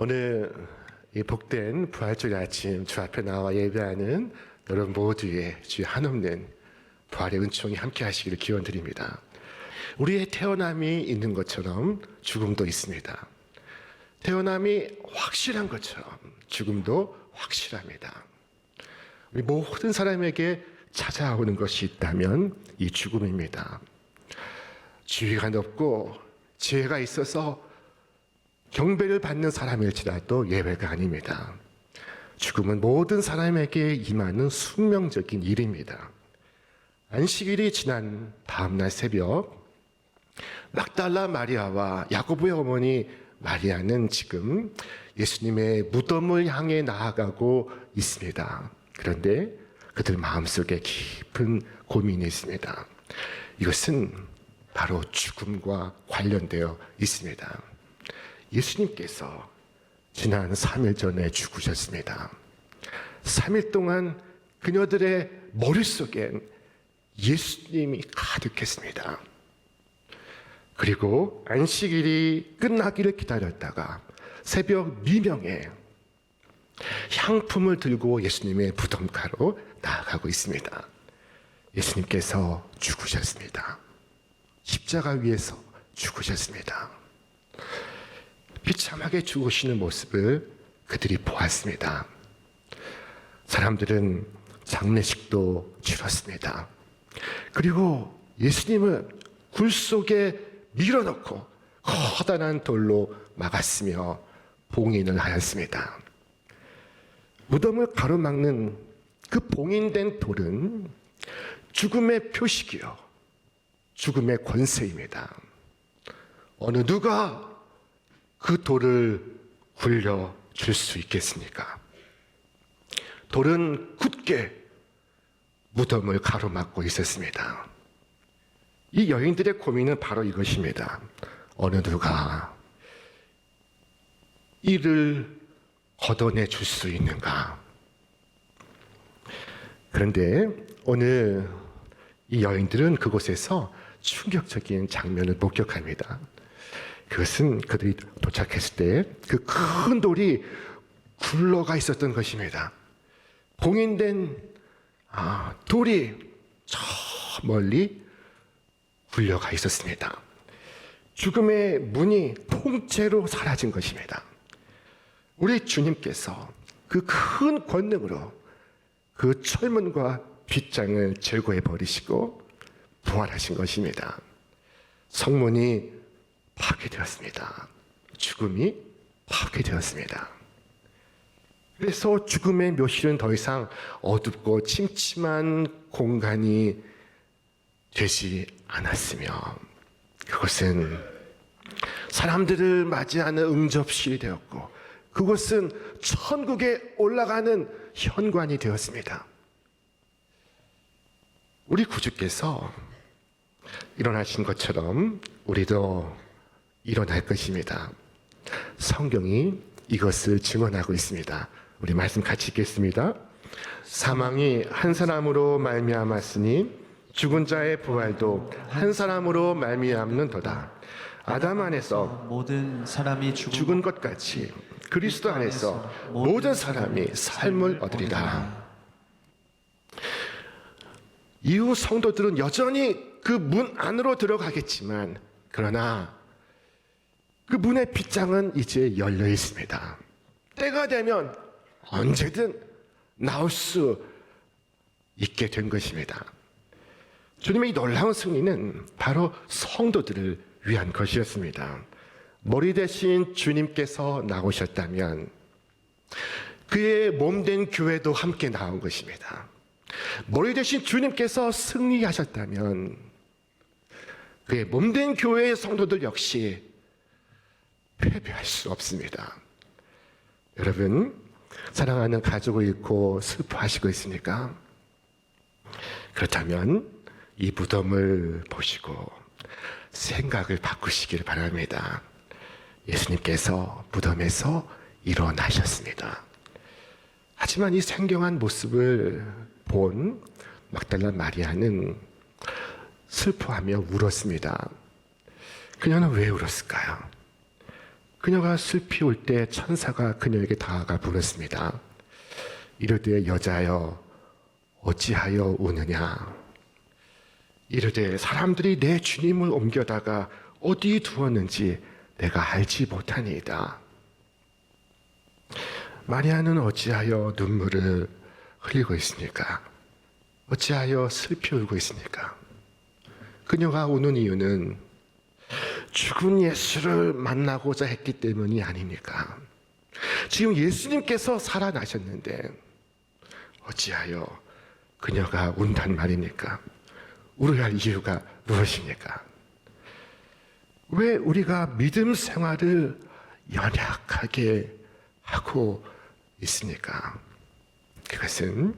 오늘 이 복된 부활주일 아침 주 앞에 나와 예배하는 여러분 모두의 주의 한없는 부활의 은총이 함께 하시기를 기원드립니다. 우리의 태어남이 있는 것처럼 죽음도 있습니다. 태어남이 확실한 것처럼 죽음도 확실합니다. 우리 모든 사람에게 찾아오는 것이 있다면 이 죽음입니다. 지위가 높고 지혜가 있어서 경배를 받는 사람일지라도 예외가 아닙니다. 죽음은 모든 사람에게 임하는 숙명적인 일입니다. 안식일이 지난 다음날 새벽, 막달라 마리아와 야고보의 어머니 마리아는 지금 예수님의 무덤을 향해 나아가고 있습니다. 그런데 그들 마음속에 깊은 고민이 있습니다. 이것은 바로 죽음과 관련되어 있습니다. 예수님께서 지난 3일 전에 죽으셨습니다. 3일 동안 그녀들의 머릿속엔 예수님이 가득했습니다. 그리고 안식일이 끝나기를 기다렸다가 새벽 미명에 향품을 들고 예수님의 무덤가로 나아가고 있습니다. 예수님께서 죽으셨습니다. 십자가 위에서 죽으셨습니다. 비참하게 죽으시는 모습을 그들이 보았습니다. 사람들은 장례식도 치렀습니다. 그리고 예수님은 굴 속에 밀어넣고 커다란 돌로 막았으며 봉인을 하였습니다. 무덤을 가로막는 그 봉인된 돌은 죽음의 표식이요, 죽음의 권세입니다. 어느 누가 그 돌을 굴려줄 수 있겠습니까? 돌은 굳게 무덤을 가로막고 있었습니다. 이 여인들의 고민은 바로 이것입니다. 어느 누가 이를 걷어내 줄 수 있는가? 그런데 오늘 이 여인들은 그곳에서 충격적인 장면을 목격합니다. 그것은 그들이 도착했을 때 그 큰 돌이 굴러가 있었던 것입니다. 봉인된 돌이 저 멀리 굴려가 있었습니다. 죽음의 문이 통째로 사라진 것입니다. 우리 주님께서 그 큰 권능으로 그 철문과 빗장을 제거해 버리시고 부활하신 것입니다. 성문이 파괴되었습니다. 죽음이 파괴되었습니다. 그래서 죽음의 묘실은 더 이상 어둡고 침침한 공간이 되지 않았으며 그것은 사람들을 맞이하는 응접실이 되었고 그것은 천국에 올라가는 현관이 되었습니다. 우리 구주께서 일어나신 것처럼 우리도 일어날 것입니다. 성경이 이것을 증언하고 있습니다. 우리 말씀 같이 읽겠습니다. 사망이 한 사람으로 말미암았으니 죽은 자의 부활도 한 사람으로 말미암는도다. 아담 안에서 모든 사람이 죽은 것 같이 그리스도 안에서 모든 사람이 삶을 얻으리라. 이후 성도들은 여전히 그 문 안으로 들어가겠지만 그러나 그 문의 빗장은 이제 열려 있습니다. 때가 되면 언제든 나올 수 있게 된 것입니다. 주님의 이 놀라운 승리는 바로 성도들을 위한 것이었습니다. 머리 대신 주님께서 나오셨다면 그의 몸된 교회도 함께 나온 것입니다. 머리 대신 주님께서 승리하셨다면 그의 몸된 교회의 성도들 역시 패배할 수 없습니다. 여러분, 사랑하는 가족을 잃고 슬퍼하시고 있습니까? 그렇다면 이 무덤을 보시고 생각을 바꾸시길 바랍니다. 예수님께서 무덤에서 일어나셨습니다. 하지만 이 생경한 모습을 본 막달라 마리아는 슬퍼하며 울었습니다. 그녀는 왜 울었을까요? 그녀가 슬피 울 때 천사가 그녀에게 다가가 부르습니다. 이르되 여자여 어찌하여 우느냐. 이르되 사람들이 내 주님을 옮겨다가 어디 두었는지 내가 알지 못하니이다. 마리아는 어찌하여 눈물을 흘리고 있습니까? 어찌하여 슬피 울고 있습니까? 그녀가 우는 이유는 죽은 예수를 만나고자 했기 때문이 아닙니까? 지금 예수님께서 살아나셨는데 어찌하여 그녀가 운단 말입니까? 울어야 할 이유가 무엇입니까? 왜 우리가 믿음 생활을 연약하게 하고 있습니까? 그것은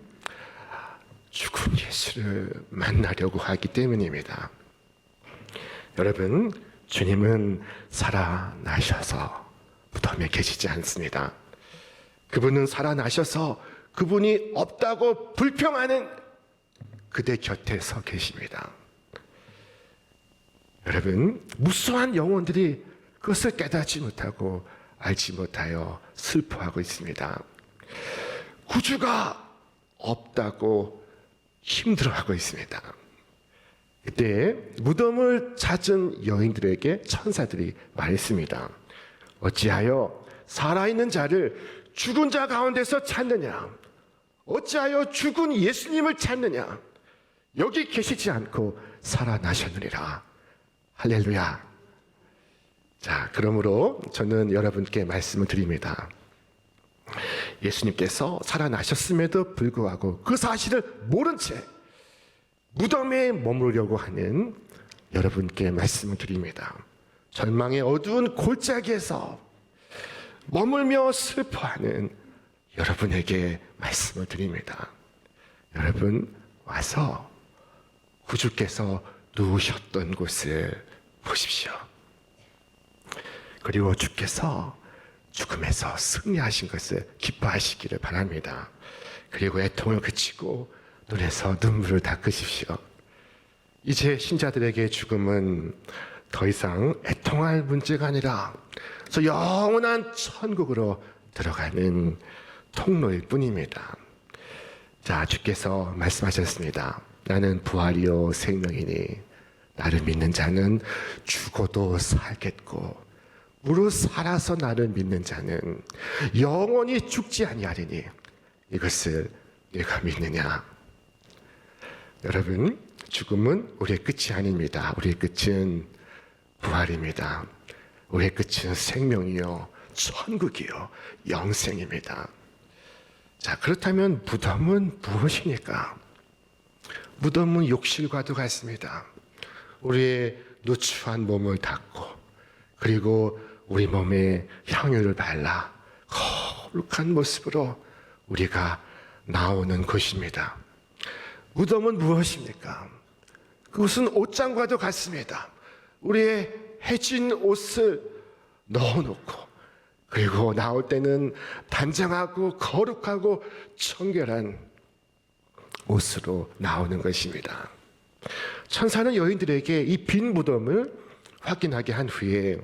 죽은 예수를 만나려고 하기 때문입니다. 여러분, 주님은 살아나셔서 무덤에 계시지 않습니다. 그분은 살아나셔서 그분이 없다고 불평하는 그대 곁에 서 계십니다. 여러분, 무수한 영혼들이 그것을 깨닫지 못하고 알지 못하여 슬퍼하고 있습니다. 구주가 없다고 힘들어하고 있습니다. 그때 무덤을 찾은 여인들에게 천사들이 말했습니다. 어찌하여 살아있는 자를 죽은 자 가운데서 찾느냐? 어찌하여 죽은 예수님을 찾느냐? 여기 계시지 않고 살아나셨느니라. 할렐루야. 자, 그러므로 저는 여러분께 말씀을 드립니다. 예수님께서 살아나셨음에도 불구하고 그 사실을 모른 채 무덤에 머무르려고 하는 여러분께 말씀을 드립니다. 절망의 어두운 골짜기에서 머물며 슬퍼하는 여러분에게 말씀을 드립니다. 여러분, 와서 구주께서 누우셨던 곳을 보십시오. 그리고 주께서 죽음에서 승리하신 것을 기뻐하시기를 바랍니다. 그리고 애통을 그치고 눈에서 눈물을 닦으십시오. 이제 신자들에게 죽음은 더 이상 애통할 문제가 아니라 저 영원한 천국으로 들어가는 통로일 뿐입니다. 자, 주께서 말씀하셨습니다. 나는 부활이요 생명이니 나를 믿는 자는 죽어도 살겠고 무릇 살아서 나를 믿는 자는 영원히 죽지 아니하리니 이것을 네가 믿느냐? 여러분, 죽음은 우리의 끝이 아닙니다. 우리의 끝은 부활입니다. 우리의 끝은 생명이요 천국이요 영생입니다. 자, 그렇다면 무덤은 무엇입니까? 무덤은 욕실과도 같습니다. 우리의 누추한 몸을 닦고 그리고 우리 몸에 향유를 발라 거룩한 모습으로 우리가 나오는 곳입니다. 무덤은 무엇입니까? 그것은 옷장과도 같습니다. 우리의 해진 옷을 넣어놓고 그리고 나올 때는 단정하고 거룩하고 청결한 옷으로 나오는 것입니다. 천사는 여인들에게 이 빈 무덤을 확인하게 한 후에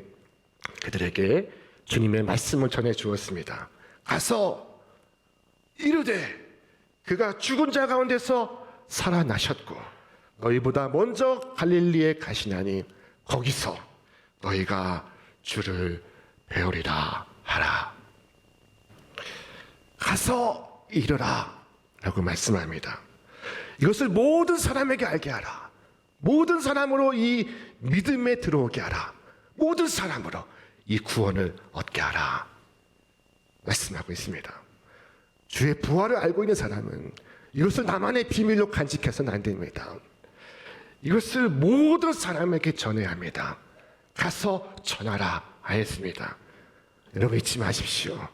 그들에게 주님의 말씀을 전해 주었습니다. 가서 이르되 그가 죽은 자 가운데서 살아나셨고 너희보다 먼저 갈릴리에 가시나니 거기서 너희가 주를 배우리라 하라. 가서 이르라 라고 말씀합니다. 이것을 모든 사람에게 알게 하라. 모든 사람으로 이 믿음에 들어오게 하라. 모든 사람으로 이 구원을 얻게 하라 말씀하고 있습니다. 주의 부활을 알고 있는 사람은 이것을 나만의 비밀로 간직해서는 안 됩니다. 이것을 모든 사람에게 전해야 합니다. 가서 전하라 하였습니다. 여러분 잊지 마십시오.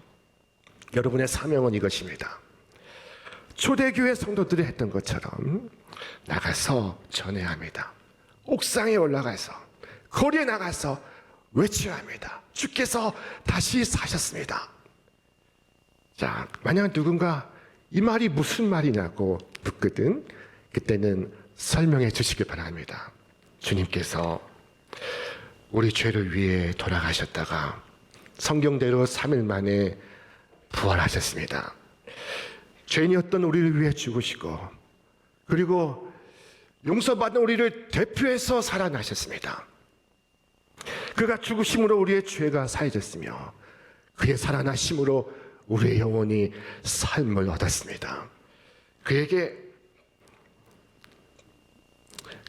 여러분의 사명은 이것입니다. 초대교회 성도들이 했던 것처럼 나가서 전해야 합니다. 옥상에 올라가서 거리에 나가서 외쳐야 합니다. 주께서 다시 사셨습니다. 자, 만약 누군가 이 말이 무슨 말이냐고 묻거든 그때는 설명해 주시길 바랍니다. 주님께서 우리 죄를 위해 돌아가셨다가 성경대로 3일 만에 부활하셨습니다. 죄인이었던 우리를 위해 죽으시고 그리고 용서받은 우리를 대표해서 살아나셨습니다. 그가 죽으심으로 우리의 죄가 사해졌으며 그의 살아나심으로 우리의 영혼이 삶을 얻었습니다.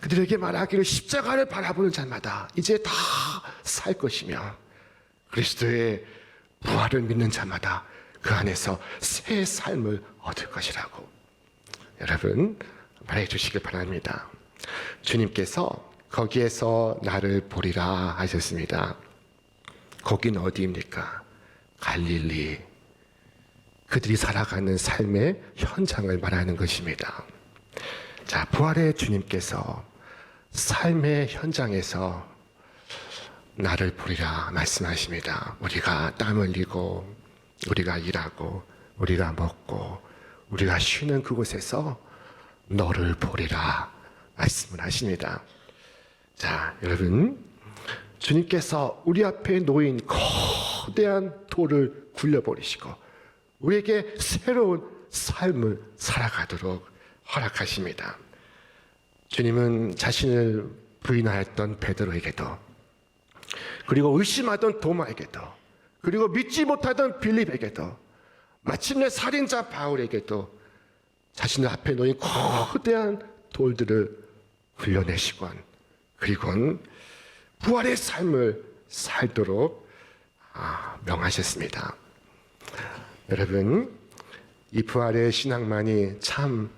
그들에게 말하기를 십자가를 바라보는 자마다 이제 다 살 것이며 그리스도의 부활을 믿는 자마다 그 안에서 새 삶을 얻을 것이라고 여러분 말해 주시길 바랍니다. 주님께서 거기에서 나를 보리라 하셨습니다. 거긴 어디입니까? 갈릴리. 그들이 살아가는 삶의 현장을 말하는 것입니다. 자, 부활의 주님께서 삶의 현장에서 나를 보리라 말씀하십니다. 우리가 땀 흘리고 우리가 일하고 우리가 먹고 우리가 쉬는 그곳에서 너를 보리라 말씀을 하십니다. 자, 여러분, 주님께서 우리 앞에 놓인 거대한 돌을 굴려버리시고 우리에게 새로운 삶을 살아가도록 허락하십니다. 주님은 자신을 부인하였던 베드로에게도 그리고 의심하던 도마에게도 그리고 믿지 못하던 빌립에게도 마침내 살인자 바울에게도 자신의 앞에 놓인 거대한 돌들을 굴려내시곤 그리고는 부활의 삶을 살도록 명하셨습니다. 여러분, 이 부활의 신앙만이 참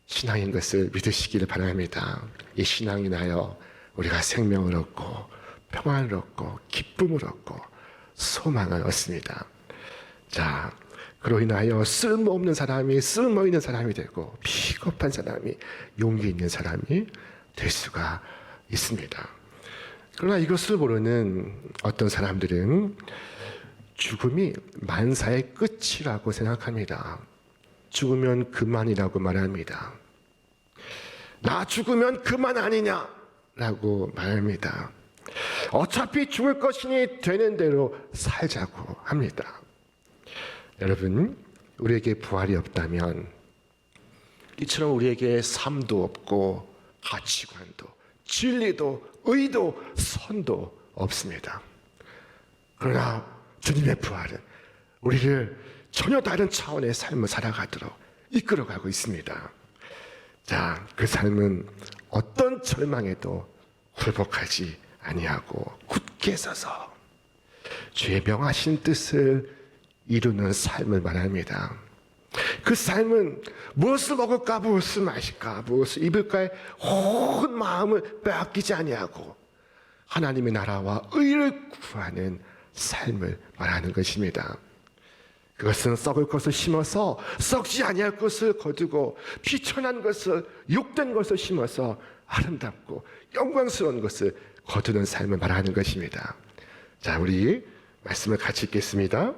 신앙인 것을 믿으시기를 바랍니다. 이 신앙이 인하여 우리가 생명을 얻고 평안을 얻고 기쁨을 얻고 소망을 얻습니다. 자, 그로 인하여 쓸모없는 사람이 쓸모있는 사람이 되고 비겁한 사람이 용기 있는 사람이 될 수가 있습니다. 그러나 이것을 모르는 어떤 사람들은 죽음이 만사의 끝이라고 생각합니다. 죽으면 그만이라고 말합니다. 나 죽으면 그만 아니냐라고 말합니다. 어차피 죽을 것이니 되는 대로 살자고 합니다. 여러분, 우리에게 부활이 없다면 이처럼 우리에게 삶도 없고 가치관도 진리도 의도 선도 없습니다. 그러나 주님의 부활은 우리를 전혀 다른 차원의 삶을 살아가도록 이끌어가고 있습니다. 자, 그 삶은 어떤 절망에도 굴복하지 아니하고 굳게 서서 주의 명하신 뜻을 이루는 삶을 말합니다. 그 삶은 무엇을 먹을까 무엇을 마실까 무엇을 입을까에 온 마음을 빼앗기지 아니하고 하나님의 나라와 의를 구하는 삶을 말하는 것입니다. 그것은 썩을 것을 심어서 썩지 아니할 것을 거두고 비천한 것을 욕된 것을 심어서 아름답고 영광스러운 것을 거두는 삶을 말하는 것입니다. 자, 우리 말씀을 같이 읽겠습니다.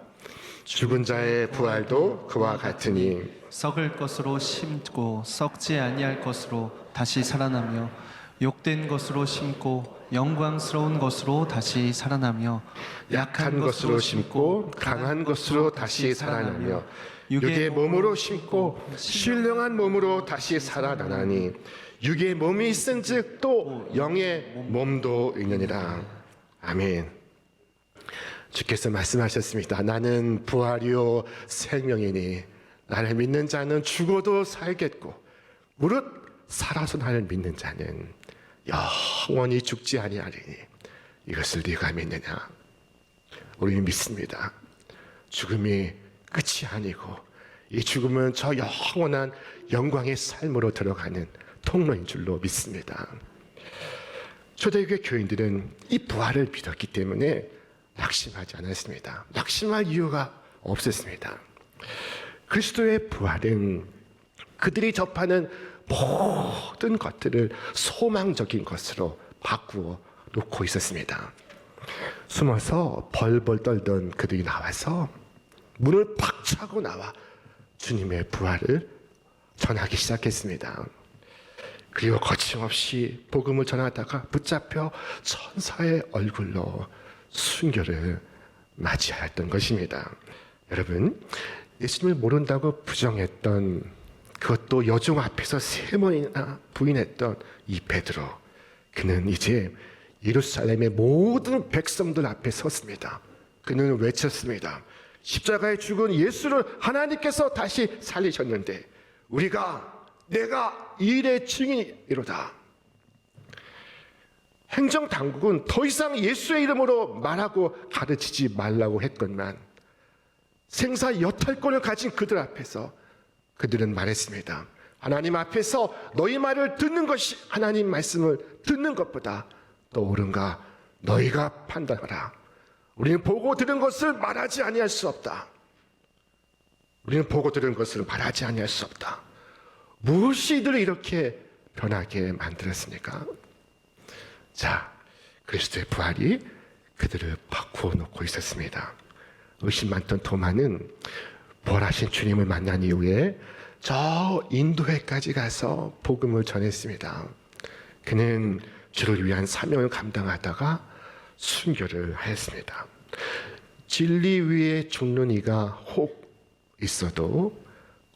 죽은 자의 부활도 그와 같으니 썩을 것으로 심고 썩지 아니할 것으로 다시 살아나며 욕된 것으로 심고 영광스러운 것으로 다시 살아나며 약한 것으로 심고 강한 것으로 다시 살아나며 육의 몸으로 심고 신령한 몸으로 다시 살아나나니 육의 몸이 있은즉 또 영의 몸도 있느니라. 아멘. 주께서 말씀하셨습니다. 나는 부활이요 생명이니 나를 믿는 자는 죽어도 살겠고 무릇 살아서 나를 믿는 자는 영원히 죽지 아니하리니 이것을 네가 믿느냐? 우리는 믿습니다. 죽음이 끝이 아니고 이 죽음은 저 영원한 영광의 삶으로 들어가는 통로인 줄로 믿습니다. 초대교회 교인들은 이 부활을 믿었기 때문에 낙심하지 않았습니다. 낙심할 이유가 없었습니다. 그리스도의 부활은 그들이 접하는 모든 것들을 소망적인 것으로 바꾸어 놓고 있었습니다. 숨어서 벌벌 떨던 그들이 나와서 문을 팍 차고 나와 주님의 부활을 전하기 시작했습니다. 그리고 거침없이 복음을 전하다가 붙잡혀 천사의 얼굴로 순교를 맞이하였던 것입니다. 여러분, 예수님을 모른다고 부정했던, 그것도 여종 앞에서 3번이나 부인했던 이 베드로, 그는 이제 예루살렘의 모든 백성들 앞에 섰습니다. 그는 외쳤습니다. 십자가에 죽은 예수를 하나님께서 다시 살리셨는데 내가 이 일의 증인이로다. 행정당국은 더 이상 예수의 이름으로 말하고 가르치지 말라고 했건만 생사 여탈권을 가진 그들 앞에서 그들은 말했습니다. 하나님 앞에서 너희 말을 듣는 것이, 하나님 말씀을 듣는 것보다 더 옳은가 너희가 판단하라. 우리는 보고 들은 것을 말하지 아니할 수 없다. 우리는 보고 들은 것을 말하지 아니할 수 없다. 무엇이 이들을 이렇게 변하게 만들었습니까? 자, 그리스도의 부활이 그들을 바꾸어 놓고 있었습니다. 의심 많던 토마는 부활하신 주님을 만난 이후에 저 인도회까지 가서 복음을 전했습니다. 그는 주를 위한 사명을 감당하다가 순교를 하였습니다. 진리 위에 죽는 이가 혹 있어도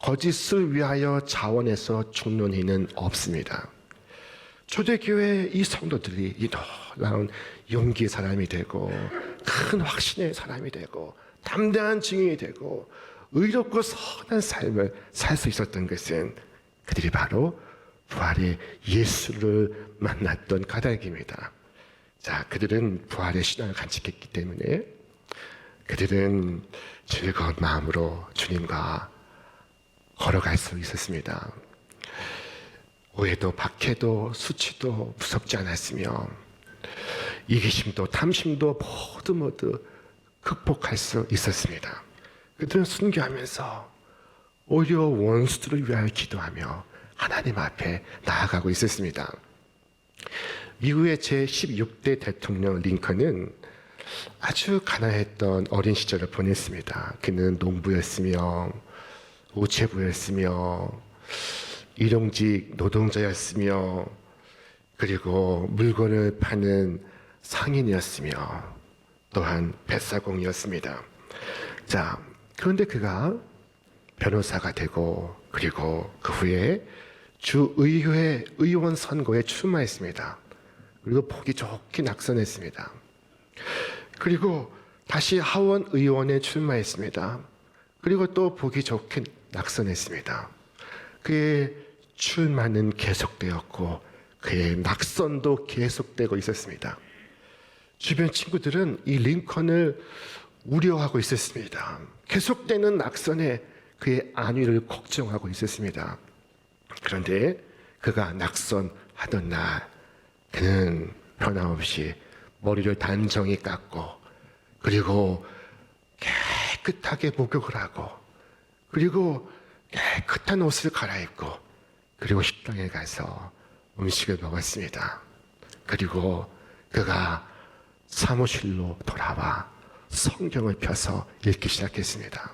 거짓을 위하여 자원해서 죽는 이는 없습니다. 초대교회 이 성도들이 이 놀라운 용기의 사람이 되고 큰 확신의 사람이 되고 담대한 증인이 되고 의롭고 선한 삶을 살 수 있었던 것은 그들이 바로 부활의 예수를 만났던 까닭입니다. 자, 그들은 부활의 신앙을 간직했기 때문에 그들은 즐거운 마음으로 주님과 걸어갈 수 있었습니다. 오해도 박해도 수치도 무섭지 않았으며 이기심도 탐심도 모두 극복할 수 있었습니다. 그들은 순교하면서 오히려 원수들을 위하여 기도하며 하나님 앞에 나아가고 있었습니다. 미국의 제16대 대통령 링컨은 아주 가난했던 어린 시절을 보냈습니다. 그는 농부였으며 우체부였으며 일용직 노동자였으며 그리고 물건을 파는 상인이었으며 또한 뱃사공이었습니다. 자, 그런데 그가 변호사가 되고 그리고 그 후에 주의회 의원 선거에 출마했습니다. 그리고 보기 좋게 낙선했습니다. 그리고 다시 하원 의원에 출마했습니다. 그리고 또 보기 좋게 낙선했습니다. 그의 출마는 계속되었고 그의 낙선도 계속되고 있었습니다. 주변 친구들은 이 링컨을 우려하고 있었습니다. 계속되는 낙선에 그의 안위를 걱정하고 있었습니다. 그런데 그가 낙선하던 날 그는 변함없이 머리를 단정히 깎고 그리고 깨끗하게 목욕을 하고 그리고 깨끗한 옷을 갈아입고 그리고 식당에 가서 음식을 먹었습니다. 그리고 그가 사무실로 돌아와 성경을 펴서 읽기 시작했습니다.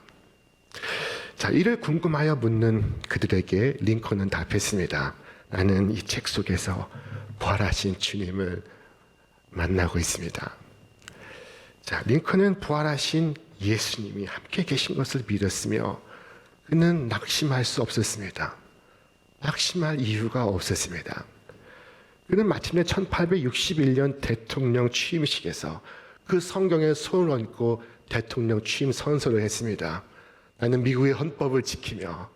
자, 이를 궁금하여 묻는 그들에게 링컨은 답했습니다. 나는 이 책 속에서 부활하신 주님을 만나고 있습니다. 자, 링컨은 부활하신 예수님이 함께 계신 것을 믿었으며 그는 낙심할 수 없었습니다. 낙심할 이유가 없었습니다. 그는 마침내 1861년 대통령 취임식에서 그 성경에 손을 얹고 대통령 취임 선서를 했습니다. 나는 미국의 헌법을 지키며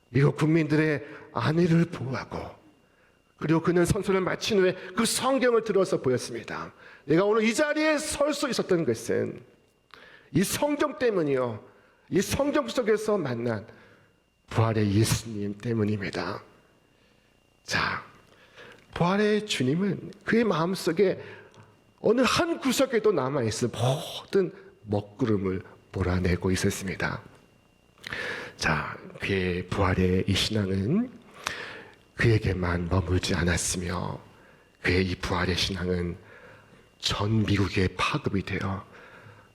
미국 국민들의 안위를 보호하고 그리고 그는 선서를 마친 후에 그 성경을 들어서 보였습니다. 내가 오늘 이 자리에 설 수 있었던 것은 이 성경 때문이요. 이 성경 속에서 만난 부활의 예수님 때문입니다. 자, 부활의 주님은 그의 마음속에 어느 한 구석에도 남아있을 모든 먹구름을 몰아내고 있었습니다. 자, 그의 부활의 이 신앙은 그에게만 머물지 않았으며 그의 이 부활의 신앙은 전 미국에 파급이 되어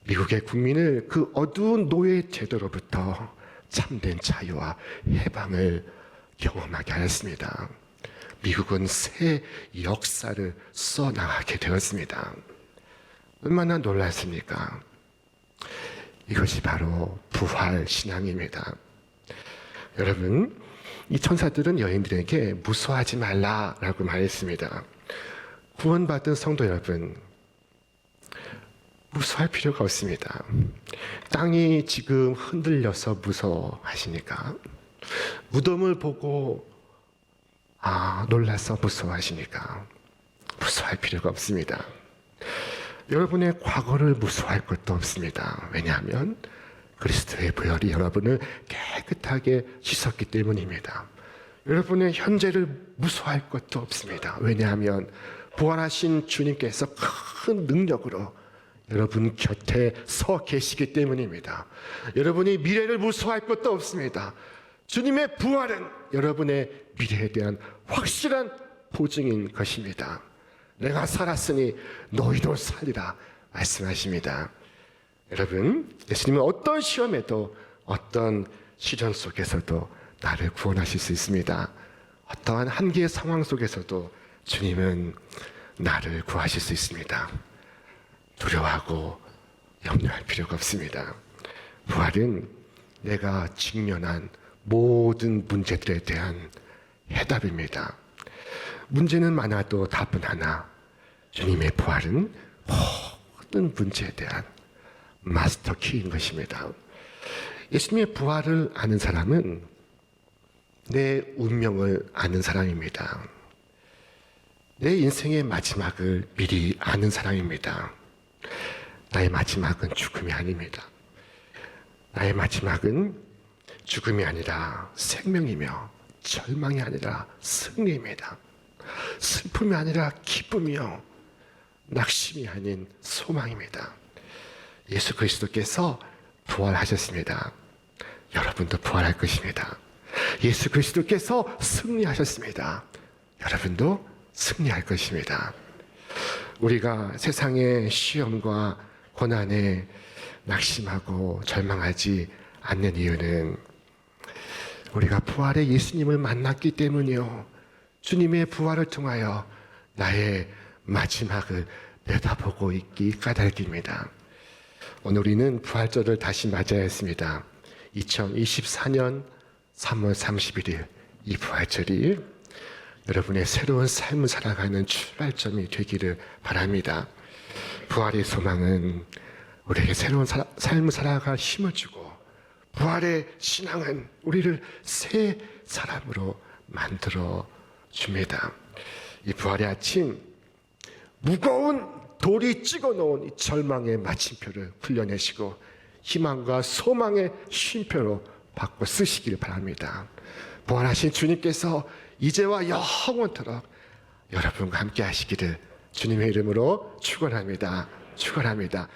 미국의 국민을 그 어두운 노예 제도로부터 참된 자유와 해방을 경험하게 하였습니다. 미국은 새 역사를 써나가게 되었습니다. 얼마나 놀랐습니까? 이것이 바로 부활 신앙입니다. 여러분, 이 천사들은 여인들에게 무서워하지 말라라고 말했습니다. 구원받은 성도 여러분, 무서워할 필요가 없습니다. 땅이 지금 흔들려서 무서워하시니까, 무덤을 보고 놀라서 무서워하시니까 무서워할 필요가 없습니다. 여러분의 과거를 무서워할 것도 없습니다. 왜냐하면 그리스도의 보혈이 여러분을 깨끗하게 씻었기 때문입니다. 여러분의 현재를 무서워할 것도 없습니다. 왜냐하면 부활하신 주님께서 큰 능력으로 여러분 곁에 서 계시기 때문입니다. 여러분이 미래를 무서워할 것도 없습니다. 주님의 부활은 여러분의 미래에 대한 확실한 보증인 것입니다. 내가 살았으니 너희도 살리라 말씀하십니다. 여러분, 예수님은 어떤 시험에도 어떤 시련 속에서도 나를 구원하실 수 있습니다. 어떠한 한계의 상황 속에서도 주님은 나를 구하실 수 있습니다. 두려워하고 염려할 필요가 없습니다. 부활은 내가 직면한 모든 문제들에 대한 해답입니다. 문제는 많아도 답은 하나. 주님의 부활은 모든 문제에 대한 마스터 키인 것입니다. 예수님의 부활을 아는 사람은 내 운명을 아는 사람입니다. 내 인생의 마지막을 미리 아는 사람입니다. 나의 마지막은 죽음이 아닙니다. 나의 마지막은 죽음이 아니라 생명이며 절망이 아니라 승리입니다. 슬픔이 아니라 기쁨이요 낙심이 아닌 소망입니다. 예수 그리스도께서 부활하셨습니다. 여러분도 부활할 것입니다. 예수 그리스도께서 승리하셨습니다. 여러분도 승리할 것입니다. 우리가 세상의 시험과 고난에 낙심하고 절망하지 않는 이유는 우리가 부활의 예수님을 만났기 때문이요. 주님의 부활을 통하여 나의 마지막을 내다보고 있기 까닭입니다. 오늘 우리는 부활절을 다시 맞아야 했습니다. 2024년 3월 31일 이 부활절이 여러분의 새로운 삶을 살아가는 출발점이 되기를 바랍니다. 부활의 소망은 우리에게 새로운 삶을 살아갈 힘을 주고, 부활의 신앙은 우리를 새 사람으로 만들어 줍니다. 이 부활의 아침, 무거운 돌이 찍어놓은 이 절망의 마침표를 풀려내시고 희망과 소망의 쉼표로 바꿔 쓰시기를 바랍니다. 부활하신 주님께서 이제와 영원토록 여러분과 함께 하시기를 주님의 이름으로 축원합니다. 축원합니다.